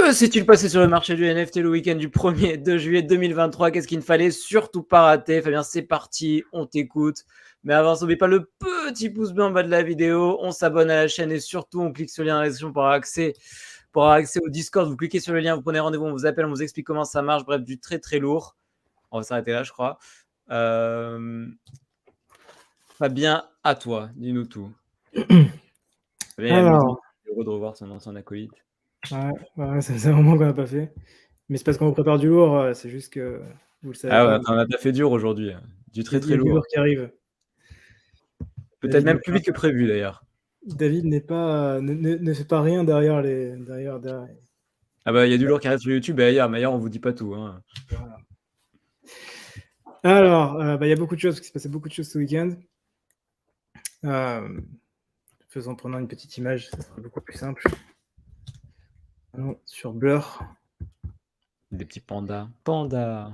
Que s'est-il passé sur le marché du NFT le week-end du 1er 2 juillet 2023? Qu'est-ce qu'il ne fallait surtout pas rater? Fabien, c'est parti, on t'écoute. Mais avant, n'oublie pas le petit pouce bleu en bas de la vidéo. On s'abonne à la chaîne et surtout, on clique sur le lien en description pour avoir accès au Discord. Vous cliquez sur le lien, vous prenez rendez-vous, on vous appelle, on vous explique comment ça marche. Bref, du très très lourd. On va s'arrêter là, je crois. Fabien, à toi, dis-nous tout. Fabien, il a Alors, heureux de revoir son ancien acolyte. ouais, ça faisait un moment qu'on n'a pas fait. Mais c'est parce qu'on vous prépare du lourd, c'est juste que vous le savez Ah pas. ouais, on a fait dur aujourd'hui. Du très Il y très a du lourd. lourd qui arrive. Peut-être David même n'est plus pas, vite que prévu d'ailleurs. David n'est pas, ne fait pas rien derrière les, derrière. Ah bah il y a du lourd qui arrive sur YouTube et ailleurs, mais ailleurs on vous dit pas tout. Hein. Voilà. Alors, il y a beaucoup de choses, parce qu'il se passait beaucoup de choses ce week-end. Prenant une petite image, ça sera beaucoup plus simple. Allons sur Blur. Des petits pandas. Pandas.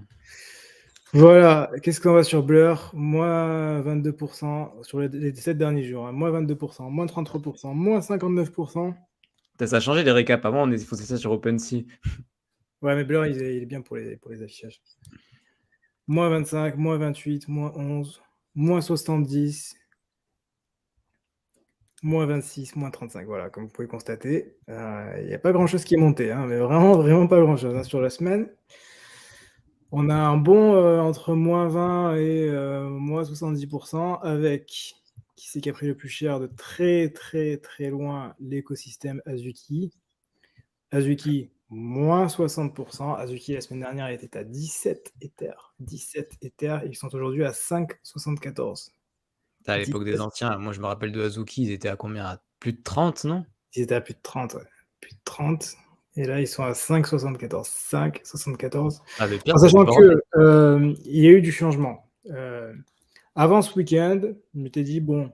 Voilà, qu'est-ce qu'on voit sur Blur? Moins 22% sur les 7 derniers jours. Hein. Moins 22%, moins 33%, moins 59%. Ça a changé les récaps. Avant, on faisait ça sur OpenSea. Ouais, mais Blur, il est bien pour les affichages. Moins 25, moins 28, moins 11, moins 70, moins 26, moins 35. Voilà, comme vous pouvez constater, il n'y a pas grand-chose qui est monté, hein, mais vraiment, vraiment pas grand-chose. Hein. Sur la semaine, on a un bon entre moins 20 et moins 70%, avec qui c'est qui a pris le plus cher de très, très, très loin l'écosystème Azuki. Azuki, moins 60%. Azuki, la semaine dernière, était à 17 Ethers. 17 Ethers, ils sont aujourd'hui à 5,74. À l'époque des 17, anciens, moi je me rappelle de Azuki, ils étaient à combien? À plus de 30, non? ils étaient à plus de 30. Ouais. Plus de 30. Et là, ils sont à 5,74. 5,74. Ah, mais pire, En c'était le sachant bordel. que il y a eu du changement. Avant ce week-end, je m'étais dit, bon,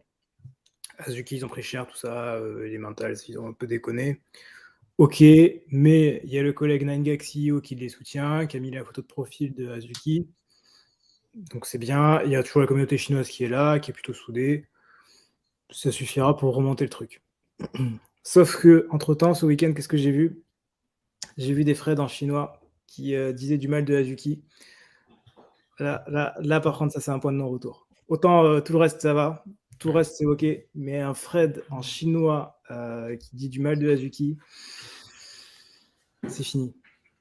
Azuki, ils ont pris cher, tout ça, les mentals, ils ont un peu déconné. Ok, mais il y a le collègue 9gag CEO qui les soutient, qui a mis la photo de profil de Azuki. Donc c'est bien. Il y a toujours la communauté chinoise qui est là, qui est plutôt soudée. Ça suffira pour remonter le truc. Sauf que, entre-temps, ce week-end, qu'est-ce que j'ai vu? J'ai vu des Fred en chinois qui disaient du mal de Azuki. Là, par contre, ça, c'est un point de non-retour. Autant tout le reste, ça va. Tout le reste, c'est OK. Mais un Fred en chinois qui dit du mal de Azuki, c'est fini.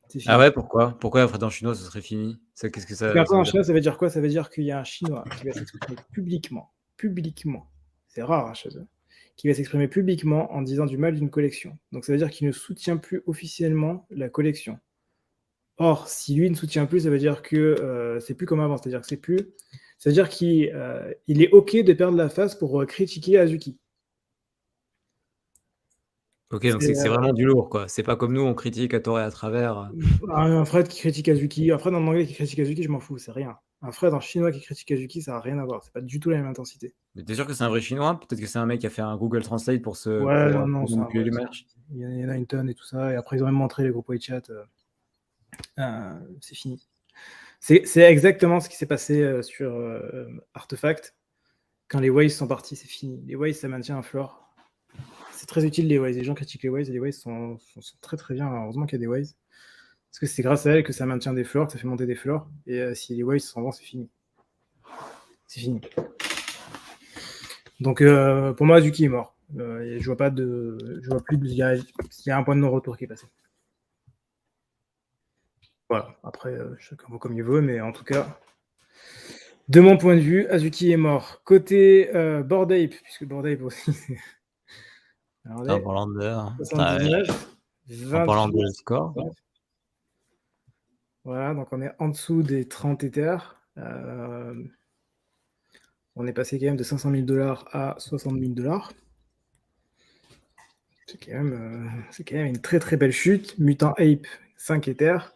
C'est Ah fini. ouais, pourquoi? Pourquoi après dans chinois ce serait fini? Qu'est-ce que Parce qu'un ça Fred veut en dire? chinois, ça veut dire quoi? Ça veut dire qu'il y a un chinois qui va s'exprimer publiquement. C'est rare hein, chez eux. Qui va s'exprimer publiquement en disant du mal d'une collection. Donc ça veut dire qu'il ne soutient plus officiellement la collection. Or, si lui ne soutient plus, ça veut dire que c'est plus comme avant. C'est-à-dire que c'est plus. Ça veut dire qu'il est OK de perdre la face pour critiquer Azuki. Ok, donc C'est c'est vraiment du lourd, quoi. C'est pas comme nous, on critique à tort et à travers. un Fred qui critique Azuki. Un Fred en anglais qui critique Azuki, je m'en fous, c'est rien. Un Fred en chinois qui critique Azuki, ça n'a rien à voir. C'est pas du tout la même intensité. Mais t'es sûr que c'est un vrai chinois? Peut-être que c'est un mec qui a fait un Google Translate Ouais, non, pour c'est un manipuler vrai. l'image. Il y en a une tonne et tout ça. Et après, ils ont même montré les groupes WeChat. C'est fini. C'est exactement ce qui s'est passé sur Artefact. Quand les Waves sont partis, c'est fini. Les Waves, ça maintient un floor. C'est très utile, les Waves. Les gens critiquent les Waves et les Waves sont très très bien. Heureusement qu'il y a des Waves. Parce que c'est grâce à elles que ça maintient des floors, que ça fait monter des floors. Et si les Waves s'en vont, c'est fini. C'est fini. Donc pour moi, Azuki est mort. Je vois pas de. Je vois plus de. Il y a un point de non-retour qui est passé. Voilà. Après, chacun vaut comme il veut, mais en tout cas, de mon point de vue, Azuki est mort. Côté Bored Ape, puisque Bored Ape aussi. Alors, on En est parlant d'heures. 79, En parlant 28. de score. Voilà, donc on est en dessous des 30 Ethers. On est passé quand même de 500 000 $ à 60 000 $. C'est quand même une très très belle chute. Mutant Ape, 5 Ethers.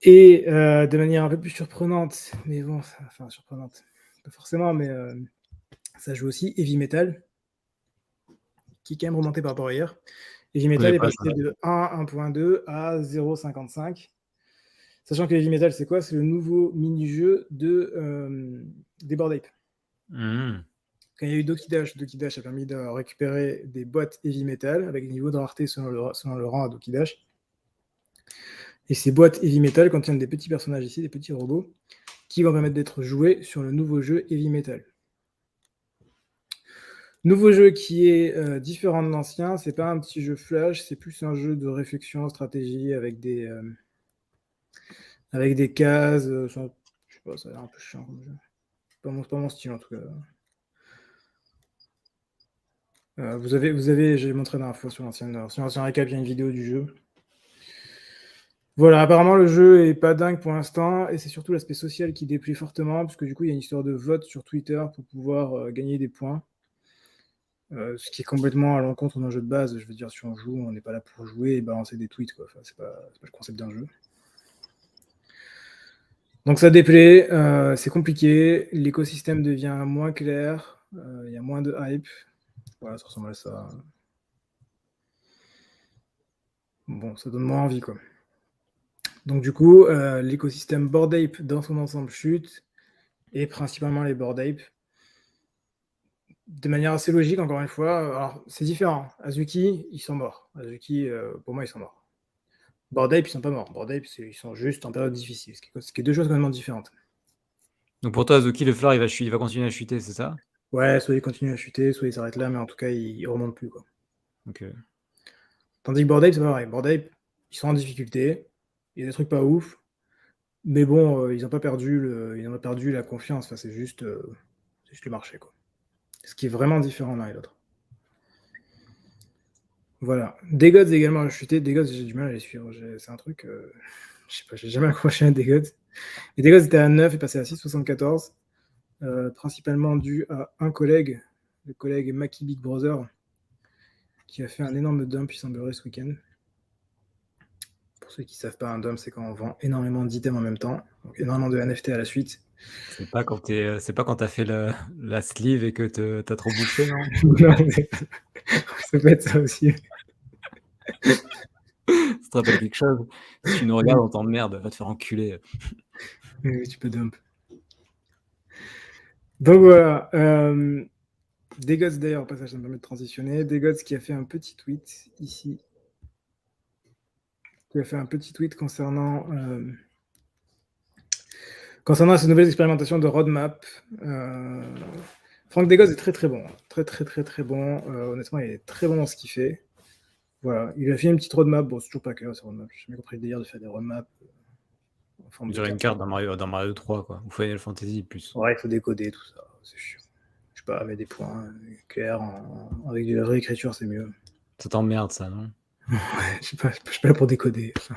Et de manière un peu plus surprenante, mais bon, enfin surprenante, pas forcément, mais ça joue aussi, Heavy Metal, qui est quand même remonté par rapport à hier. Heavy Metal est passé de 1.2 à 0.55. Sachant que Heavy Metal, c'est quoi? C'est le nouveau mini-jeu des Bored Ape. Mmh. quand il y a eu Doki Dash a permis de récupérer des boîtes heavy metal avec des niveaux de rareté selon le rang à Doki Dash. Et ces boîtes heavy metal contiennent des petits personnages ici, des petits robots, qui vont permettre d'être joués sur le nouveau jeu heavy metal. Nouveau jeu qui est différent de l'ancien, c'est pas un petit jeu flash, c'est plus un jeu de réflexion, stratégie avec des cases. Je sais pas, ça a l'air un peu chiant comme jeu. C'est pas mon style en tout cas. Vous avez, j'ai montré la dernière fois sur l'ancien récap, il y a une vidéo du jeu. Voilà, apparemment le jeu est pas dingue pour l'instant, et c'est surtout l'aspect social qui déplaît fortement, parce que du coup il y a une histoire de vote sur Twitter pour pouvoir gagner des points. Ce qui est complètement à l'encontre d'un jeu de base. Je veux dire, si on joue, on n'est pas là pour jouer et balancer des tweets, quoi. Enfin, c'est pas le concept d'un jeu. Donc ça déplaît, c'est compliqué, l'écosystème devient moins clair, il y a moins de hype. Voilà, ça ressemble à ça. Bon, ça donne moins envie, quoi. Donc du coup, l'écosystème Bored Ape dans son ensemble chute, et principalement les Bored Ape. De manière assez logique, encore une fois. Alors, c'est différent. Azuki, ils sont morts. Azuki, pour moi, ils sont morts. Bored Ape, ils sont pas morts. Bored Ape, ils sont juste en période difficile, ce qui est deux choses complètement différentes. Donc pour toi, Azuki, le floor, il va continuer à chuter, c'est ça? Ouais, soit ils continuent à chuter, soit ils s'arrêtent là, mais en tout cas, ils remontent plus, quoi. Ok. Tandis que Bored Ape, c'est pas pareil. Bored Ape, ils sont en difficulté, il y a des trucs pas ouf, mais bon, ils n'ont pas perdu la confiance. Enfin, c'est juste le marché, quoi. Ce qui est vraiment différent l'un et l'autre. Voilà. Degods également a chuté. Degods, j'ai du mal à les suivre. C'est un truc, je sais pas, j'ai jamais accroché à Degods. Et Degods était à 9 et passé à 6,74, principalement dû à un collègue, le collègue Maki Big Brother, qui a fait un énorme dump, il semblerait, ce week-end. Pour ceux qui ne savent pas, un dump, c'est quand on vend énormément d'items en même temps, donc énormément de NFT à la suite. C'est pas quand t'as fait la sleeve et que t'as trop bouffé, non? Non, ça peut être ça aussi. Ça te rappelle quelque chose? Si tu nous regardes, on t'emmerde, va te faire enculer. Oui, tu peux dump. Donc voilà. Degods, d'ailleurs, au passage, ça me permet de transitionner. Degods qui a fait un petit tweet ici. Qui a fait un petit tweet concernant ces nouvelles expérimentations de roadmap. Frank Degods est très très bon. Très très très très bon. Honnêtement, il est très bon dans ce qu'il fait. Voilà. Il a fait une petite roadmap. Bon, c'est toujours pas clair, ces roadmaps. J'ai jamais compris le délire de faire des roadmaps en On forme de dirait une carte. carte dans Mario 3, quoi. Ou Final Fantasy, plus. Ouais, il faut décoder tout ça. C'est chiant. Je sais pas, mettre des points clairs avec de la réécriture, c'est mieux. Ça t'emmerde, ça, non? Ouais, je suis pas là pour décoder. Enfin,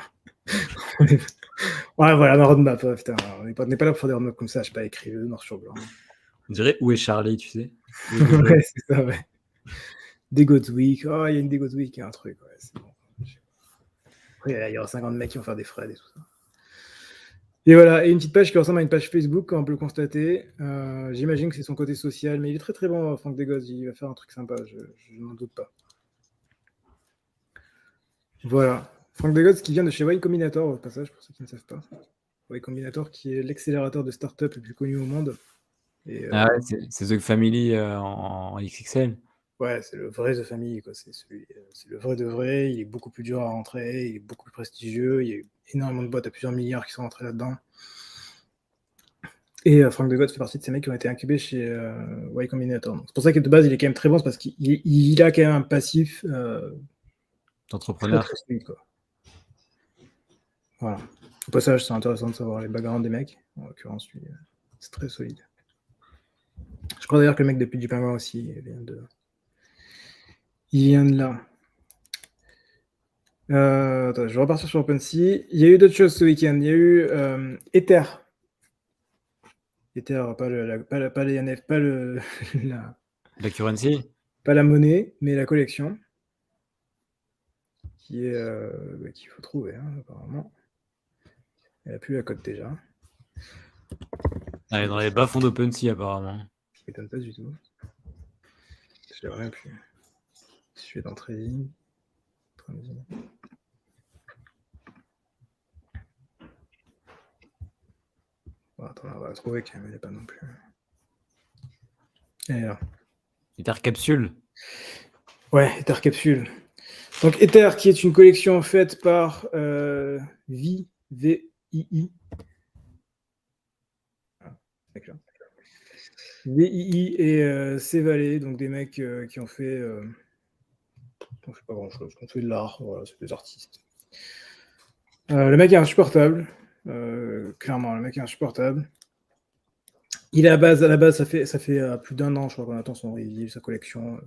ouais, voilà, ma roadmap. Ouais, putain, on n'est pas là pour faire des roadmaps comme ça. Je sais pas, écrire noir sur blanc. On dirait où est Charlie, tu sais? Ouais, c'est ça, ouais. Degods Week. Oh, il y a une Degods Week, il y a un truc. Ouais, c'est bon. Après, il y aura 50 mecs qui vont faire des threads et tout ça. Et voilà, et une petite page qui ressemble à une page Facebook, comme on peut le constater. J'imagine que c'est son côté social, mais il est très très bon, Frank Degods. Il va faire un truc sympa, je n'en doute pas. Voilà. Frank Degods qui vient de chez Y Combinator, au passage, pour ceux qui ne savent pas. Y Combinator qui est l'accélérateur de start-up le plus connu au monde. Et, Ah ouais, c'est The Family en XXL. ouais, c'est le vrai The Family, quoi. C'est le vrai de vrai. Il est beaucoup plus dur à rentrer, il est beaucoup plus prestigieux. Il y a eu énormément de boîtes à plusieurs milliards qui sont rentrés là-dedans. Et Frank Degods fait partie de ces mecs qui ont été incubés chez Y Combinator. C'est pour ça que de base, il est quand même très bon, c'est parce qu'il a quand même un passif très D'entrepreneur. très solide, quoi. Voilà. Au passage, c'est intéressant de savoir les backgrounds des mecs. En l'occurrence, lui, c'est très solide. Je crois d'ailleurs que le mec depuis du Pingouin aussi, il vient de là. Attends, je vais repartir sur OpenSea. Il y a eu d'autres choses ce week-end. Il y a eu Ether. Ether, pas les NF, La currency? pas la monnaie, mais la collection. Qu'il faut trouver, hein, apparemment. Elle a plus la cote déjà. Elle est dans les bas-fonds d'OpenSea, apparemment. Ça m'étonne pas du tout. Je l'ai rien pu. Si je vais dans Trading. Bon, attends, on va la trouver quand même, elle n'est pas non plus. Elle est là. Ether Capsule. Ouais, Ether Capsule. Donc Ether, qui est une collection faite par VII. VII et C-Valley, donc des mecs qui ont fait je sais pas grand-chose, qui ont fait de l'art, voilà, c'est des artistes. Le mec est insupportable, clairement, le mec est insupportable. Il est à la base, ça fait plus d'1 an, je crois, qu'on attend son reveal, sa collection.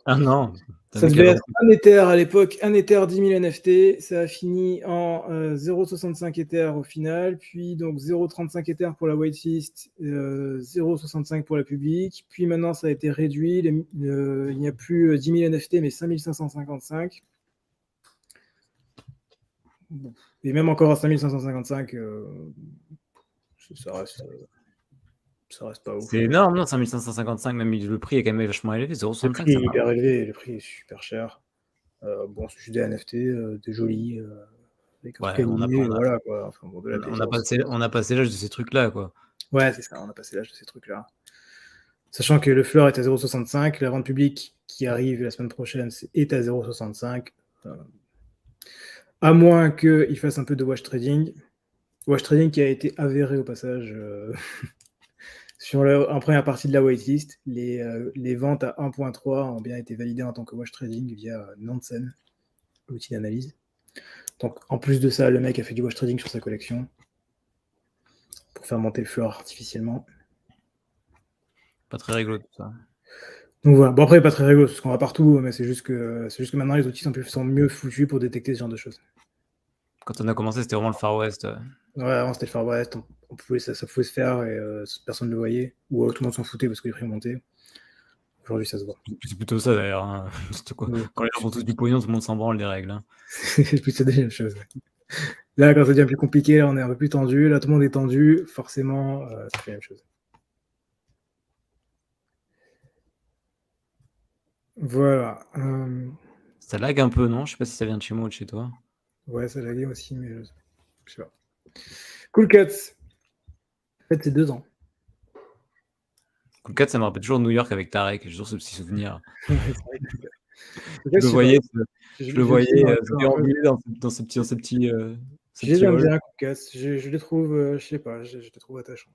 Un an. Ça devait être un Ether à l'époque, un Ether 10 000 NFT. Ça a fini en 0,65 Ether au final, puis donc 0,35 Ether pour la whitelist, 0,65 pour la publique. Puis maintenant, ça a été réduit. Il n'y a plus 10 000 NFT, mais 5 555. Bon. Et même encore à 5 555, ça reste pas ouf. C'est énorme, non, 5 555, même le prix est quand même vachement élevé, 0,65. Le prix est hyper élevé, le prix est super cher. Bon, c'est juste des NFT, des jolis, avec un truc animé, voilà, quoi. Enfin, bon, on a passé l'âge de ces trucs-là, quoi. Ouais, c'est ça, on a passé l'âge de ces trucs-là. Sachant que le floor est à 0,65, la vente publique qui arrive la semaine prochaine est à 0,65. À moins qu'il fasse un peu de wash trading. Wash trading qui a été avéré au passage en première partie de la waitlist. Les ventes à 1.3 ont bien été validées en tant que wash trading via Nansen, l'outil d'analyse. Donc en plus de ça, le mec a fait du wash trading sur sa collection pour faire monter le floor artificiellement. Pas très rigolo tout ça. Donc voilà. Bon, après, pas très rigolo, parce qu'on va partout, mais c'est juste que maintenant les outils sont mieux foutus pour détecter ce genre de choses. Quand on a commencé, c'était vraiment le Far West. Ouais, avant c'était le Far West, ça pouvait se faire et personne ne le voyait, ou tout le monde s'en foutait parce que les prix montaient. Aujourd'hui, ça se voit. C'est plutôt ça d'ailleurs. Hein. Quoi. Ouais. Quand les gens font tous du pognon, tout le monde s'en branle les règles. Hein. C'est plus la deuxième chose. Là, quand ça devient plus compliqué, là, on est un peu plus tendu. Là, tout le monde est tendu. Forcément, ça fait la même chose. Voilà. Ça lag un peu, non? Je sais pas si ça vient de chez moi ou de chez toi. Ouais, ça laguait aussi, mais je sais pas. Cool Cats. En fait, c'est 2 ans. Cool Cat, ça me rappelle toujours New York avec Tarek. J'ai toujours ce petit souvenir. Je le voyais déambuler dans ces petits. Je les aime bien, Cool Cats. Je les trouve, je sais pas, je les trouve attachants.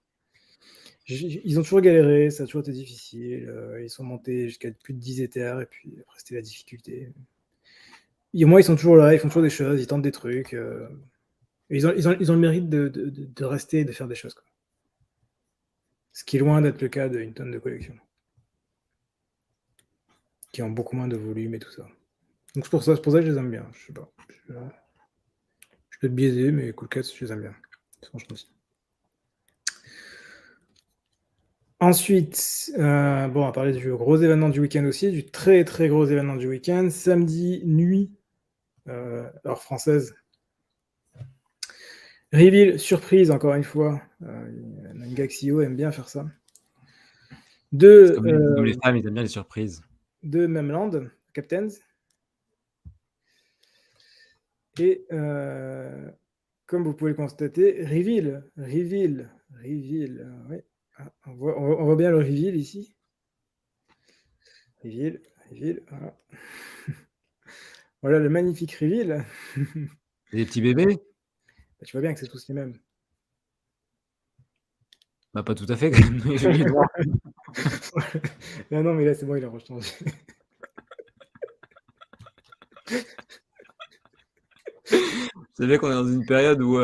Ils ont toujours galéré, ça a toujours été difficile. Ils sont montés jusqu'à plus de 10 Ethers, et puis après, c'était la difficulté. Et au moins, ils sont toujours là, ils font toujours des choses, ils tentent des trucs. Ils ont le mérite de rester et de faire des choses, quoi. Ce qui est loin d'être le cas d'une tonne de collections qui ont beaucoup moins de volume et tout ça. Donc c'est pour ça que je les aime bien. Je sais pas. Je peux être biaisé, mais Cool Cats, je les aime bien. Franchement aussi. Ensuite, on va parler du gros événement du week-end aussi, du très très gros événement du week-end. Samedi nuit, heure française. Reveal, surprise, encore une fois. Ngaxio aime bien faire ça. Comme les femmes, ils aiment bien les surprises. De Memland, Captains. Et comme vous pouvez le constater, Reveal. Ouais. On voit bien le Reveal ici. Reveal, voilà. Voilà le magnifique Reveal. Des petits bébés? Tu vois bien que c'est tous les mêmes. Bah, pas tout à fait. Non, mais là, c'est bon, il a rechangé. C'est vrai qu'on est dans une période où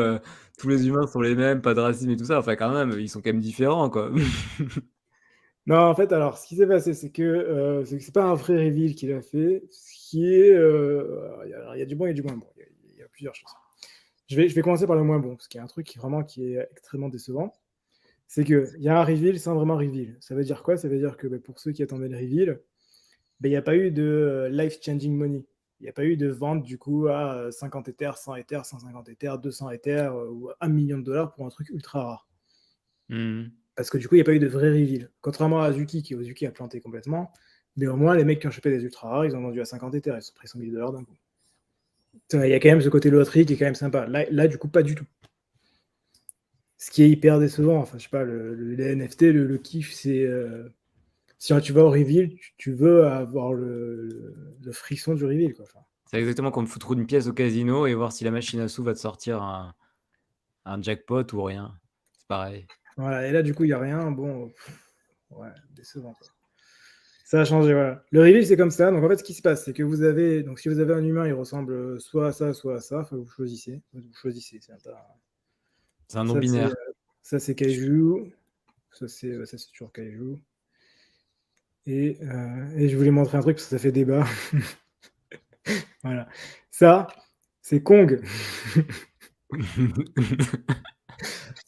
tous les humains sont les mêmes, pas de racisme et tout ça. Enfin, quand même, ils sont quand même différents, quoi. Non, en fait, alors, ce qui s'est passé, c'est que c'est pas un vrai reveal qu'il a fait. Ce qui est, il y a du bon et du moins bon. Il y a plusieurs choses. Je vais commencer par le moins bon, parce qu'il y a un truc qui est extrêmement décevant. C'est qu'il y a un reveal sans vraiment reveal. Ça veut dire quoi? Ça veut dire que pour ceux qui attendaient le reveal, il n'y a pas eu de life-changing money. Il n'y a pas eu de vente du coup à 50 Ethers, 100 Ethers, 150 Ethers, 200 Ethers ou $1 million pour un truc ultra rare. Parce que du coup, il n'y a pas eu de vrai reveal. Contrairement à Azuki, qui a planté complètement, mais au moins, les mecs qui ont chopé des ultra rares, ils ont vendu à 50 Ethers, ils ont pris $100 000 d'un coup. Il y a quand même ce côté loterie qui est quand même sympa. Là, du coup, pas du tout. Ce qui est hyper décevant, enfin, je sais pas, les NFT, le kiff, c'est si tu vas au reveal, tu veux avoir le frisson du reveal, quoi. Enfin, C'est exactement comme foutre une pièce au casino et voir si la machine à sous va te sortir un jackpot ou rien. C'est pareil. voilà. Et là, du coup, il n'y a rien. Bon, ouais, décevant, quoi. Ça a changé, voilà. Le reveal, c'est comme ça. Donc, en fait, ce qui se passe, c'est que vous avez, donc si vous avez un humain, il ressemble soit à ça, soit à ça. Enfin, vous choisissez. Vous choisissez. C'est un Ça, c'est non-binaire. Kaiju. Ça, c'est toujours Kaiju. Et je voulais montrer un truc parce que ça fait débat. Voilà. Ça, c'est Kong.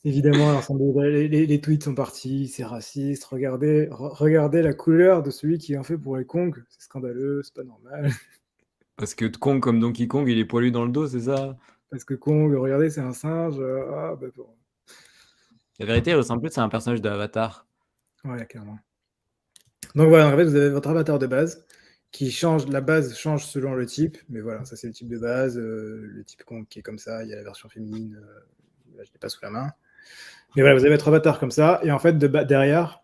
Évidemment, les tweets sont partis, c'est raciste. Regardez la couleur de celui qui en fait pour les Kong. C'est scandaleux, c'est pas normal. Parce que Kong, comme Donkey Kong, il est poilu dans le dos, c'est ça? Parce que Kong, regardez, c'est un singe. Bah, bon. La vérité, il ressemble plus à un personnage d'Avatar. Ouais, clairement. Donc voilà, en fait, vous avez votre avatar de base qui change. La base change selon le type, mais voilà, ça c'est le type de base. Le type Kong qui est comme ça. Il y a la version féminine. Là, je l'ai pas sous la main. Mais voilà, vous avez votre avatar comme ça, et en fait, derrière,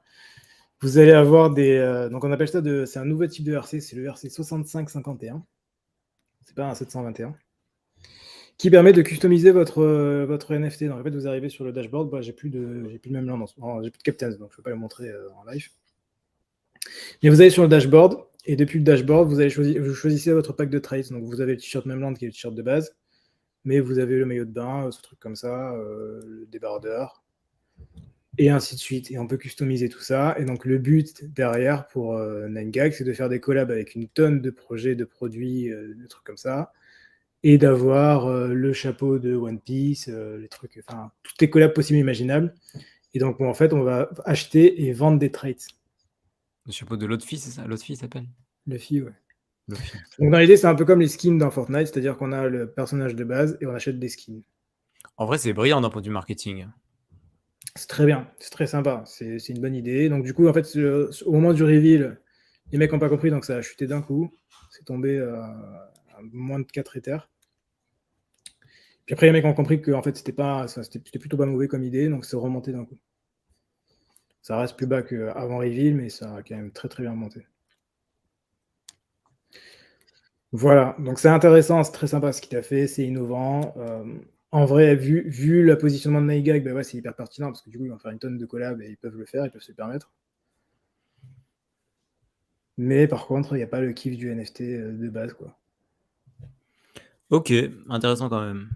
vous allez avoir des. Donc, on appelle ça c'est un nouveau type de RC, c'est le RC 6551. C'est pas un 721. Qui permet de customiser votre NFT. Donc, en fait, vous arrivez sur le dashboard. Bah, j'ai plus le même land, j'ai plus de captains, donc je ne peux pas le montrer en live. Mais vous allez sur le dashboard, et depuis le dashboard, vous choisissez votre pack de trades. Donc, vous avez le t-shirt Memland qui est le t-shirt de base, mais vous avez le maillot de bain, ce truc comme ça, le débardeur, et ainsi de suite. Et on peut customiser tout ça. Et donc, le but derrière pour 9gag, c'est de faire des collabs avec une tonne de projets, de produits, de trucs comme ça, et d'avoir le chapeau de One Piece, les trucs, enfin, toutes les collabs possibles et imaginables. Et donc, bon, en fait, on va acheter et vendre des traits. Le chapeau de l'autre fille, c'est ça? L'autre fille s'appelle? Luffy, ouais. Luffy. Donc, dans l'idée, c'est un peu comme les skins dans Fortnite, c'est-à-dire qu'on a le personnage de base et on achète des skins. En vrai, c'est brillant d'un point de vue marketing. C'est très bien, c'est très sympa, c'est une bonne idée. Donc, du coup, en fait, au moment du reveal, les mecs n'ont pas compris, donc ça a chuté d'un coup. C'est tombé à moins de 4 Ethers. Puis après, les mecs ont compris que en fait, c'était plutôt pas mauvais comme idée, donc c'est remonté d'un coup. Ça reste plus bas qu'avant reveal, mais ça a quand même très très bien remonté. Voilà, donc c'est intéressant, c'est très sympa ce qu'il a fait, c'est innovant. En vrai, vu le positionnement de 9gag, bah ouais, c'est hyper pertinent parce que du coup, ils vont faire une tonne de collabs et ils peuvent le faire, ils peuvent se le permettre. Mais par contre, il n'y a pas le kiff du NFT de base, quoi. Ok, intéressant quand même.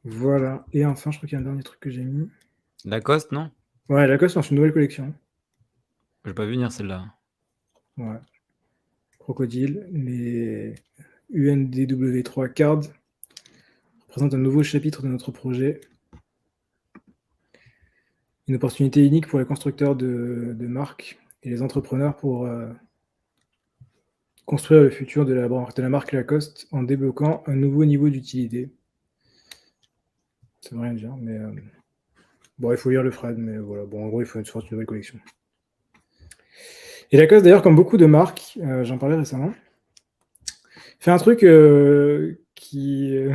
Voilà. Et enfin, je crois qu'il y a un dernier truc que j'ai mis. Lacoste, non? Ouais, Lacoste lance une nouvelle collection. Je vais pas venir celle-là. Ouais. Crocodile, les UNDW3 cards représentent un nouveau chapitre de notre projet. Une opportunité unique pour les constructeurs de marques et les entrepreneurs pour construire le futur de la marque Lacoste en débloquant un nouveau niveau d'utilité. Ça veut rien dire, mais bon, il faut lire le Fred, mais voilà. Bon, en gros, il faut une sorte de nouvelle collection. Et Lacoste, d'ailleurs, comme beaucoup de marques, j'en parlais récemment, fait un truc qui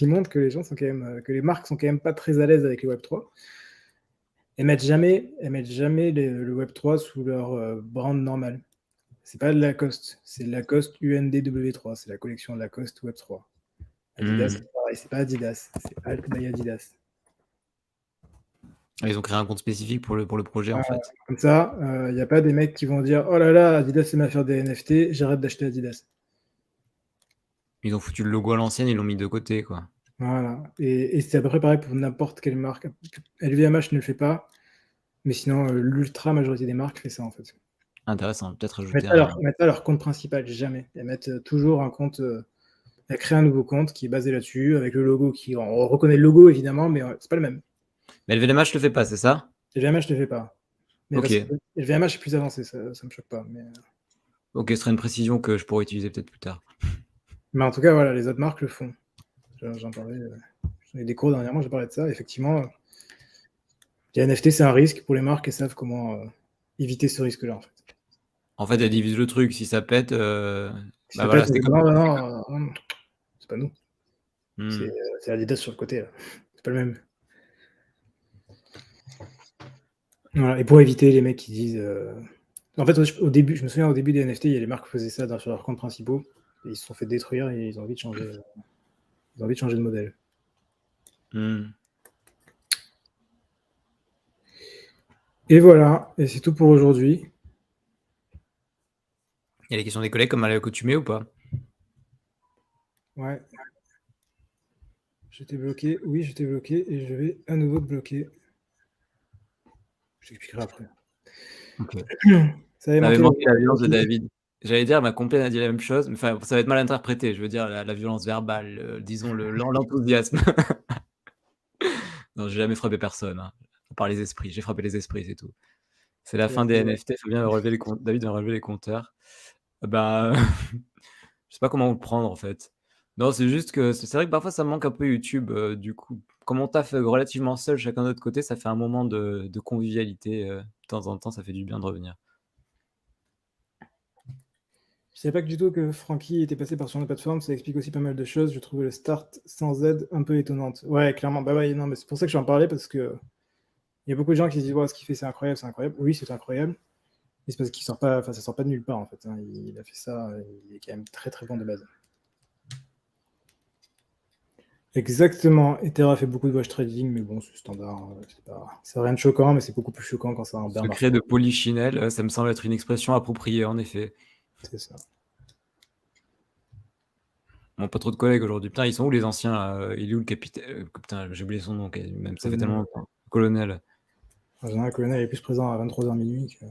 montre que les gens sont quand même, que les marques sont quand même pas très à l'aise avec le Web3. Elles mettent jamais le Web3 sous leur brand normal. C'est pas de Lacoste, c'est Lacoste UNDW3, c'est la collection Lacoste Web3. Adidas, c'est pareil, c'est pas Adidas, c'est Alt by Adidas. Ils ont créé un compte spécifique pour le projet, en fait. Comme ça, il n'y a pas des mecs qui vont dire « Oh là là, Adidas c'est ma faire des NFT, j'arrête d'acheter Adidas ». Ils ont foutu le logo à l'ancienne, ils l'ont mis de côté, quoi. Voilà. Et c'est à peu près pareil pour n'importe quelle marque. LVMH ne le fait pas, mais sinon, l'ultra majorité des marques fait ça, en fait. Intéressant, peut-être Ils ajouter mettent pas leur compte principal, jamais. Elles mettent toujours un compte... elles créent un nouveau compte qui est basé là-dessus, avec le logo qui... On reconnaît le logo, évidemment, mais c'est pas le même. Mais LVMH le fait pas, c'est ça? LVMH ne le fait pas. Mais Ok. LVMH est plus avancé, ça me choque pas. Ok, ce serait une précision que je pourrais utiliser peut-être plus tard. Mais en tout cas, voilà, les autres marques le font. J'en parlais... J'en ai des cours dernièrement, j'ai parlé de ça. Effectivement, les NFT, c'est un risque pour les marques et savent comment éviter ce risque-là, en fait. En fait, elle divise le truc. Si ça pète, Si bah ça voilà, pète, c'était comme. non, c'est pas nous. Hmm. C'est Adidas sur le côté, là. C'est pas le même. Voilà, et pour éviter les mecs qui disent. En fait, au début, je me souviens, au début des NFT, il y a les marques qui faisaient ça sur leurs comptes principaux. Et ils se sont fait détruire et ils ont envie de changer, ils ont envie de changer de modèle. Et voilà, et c'est tout pour aujourd'hui. Il y a les questions des collègues comme à l'accoutumée ou pas? Ouais. J'étais bloqué, oui, j'étais bloqué et je vais à nouveau te bloquer. Je t'expliquerai après. Ok. Ça avait M'avait manqué manqué la violence de la- David. J'allais dire, ma compagne a dit la même chose, mais enfin, ça va être mal interprété. Je veux dire, la violence verbale, disons l'enthousiasme. Non, j'ai jamais frappé personne, hein. À part les esprits. J'ai frappé les esprits, c'est tout. C'est la fin des NFT. Fabien va relever les comptes. David va relever les compteurs. Ben, je sais pas comment le prendre en fait. Non, c'est juste que c'est vrai que parfois ça me manque un peu YouTube. Du coup, comme on taffe relativement seul chacun de notre côté, ça fait un moment de convivialité. De temps en temps, ça fait du bien de revenir. Je savais pas du tout que Francky était passé par sur la plateforme, ça explique aussi pas mal de choses. Je trouvais le start sans aide un peu étonnante. Ouais, clairement, bah ouais, non, mais c'est pour ça que je vais en parler parce que il y a beaucoup de gens qui se disent ouais, ce qu'il fait c'est incroyable, c'est incroyable. Oui, c'est incroyable. Mais c'est parce qu'il sort pas, enfin ça sort pas de nulle part en fait. Hein. Il a fait ça, il est quand même très très bon de base. Exactement. Et Terra fait beaucoup de wash trading, mais bon, c'est standard. C'est rien de choquant, mais c'est beaucoup plus choquant quand c'est un bear Secret market. de Polichinelle, ça me semble être une expression appropriée en effet. C'est ça. Bon, pas trop de collègues aujourd'hui. Putain, ils sont où les anciens là? Il est où le capitaine? Putain, j'ai oublié son nom, même ça fait tellement longtemps. Colonel. En général, le colonel est plus présent à 23h minuit que.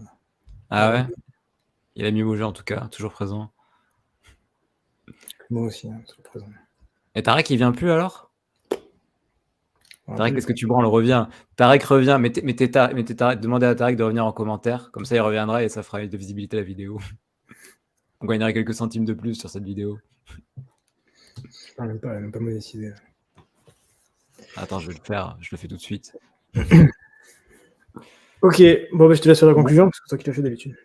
Ah ouais? Il a mis au jeu en tout cas, toujours présent. Moi aussi, hein, toujours présent. Et Tarek, il vient plus alors? Voilà, Tarek, qu'est-ce que tu branles? Reviens. Tarek revient. Demandez à Tarek de revenir en commentaire. Comme ça, il reviendra et ça fera de visibilité à la vidéo. On gagnerait quelques centimes de plus sur cette vidéo. Je ne parle même pas monétisé. Attends, je vais le faire. Je le fais tout de suite. Ok, bon, bah, je te laisse faire la conclusion, parce que c'est toi qui l'as fait d'habitude.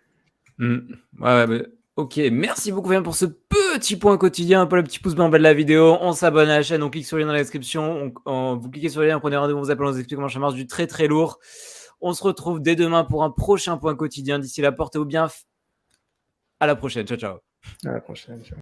Ouais, bah, ok, merci beaucoup Fabien pour ce petit point quotidien, un peu le petit pouce bleu en bas de la vidéo, on s'abonne à la chaîne, on clique sur le lien dans la description, vous cliquez sur le lien, prenez rendez-vous, on vous appelle, on vous explique comment ça marche, du très très lourd. On se retrouve dès demain pour un prochain point quotidien. D'ici là, portez-vous bien. À la prochaine. Ciao, ciao. À la prochaine. Ciao.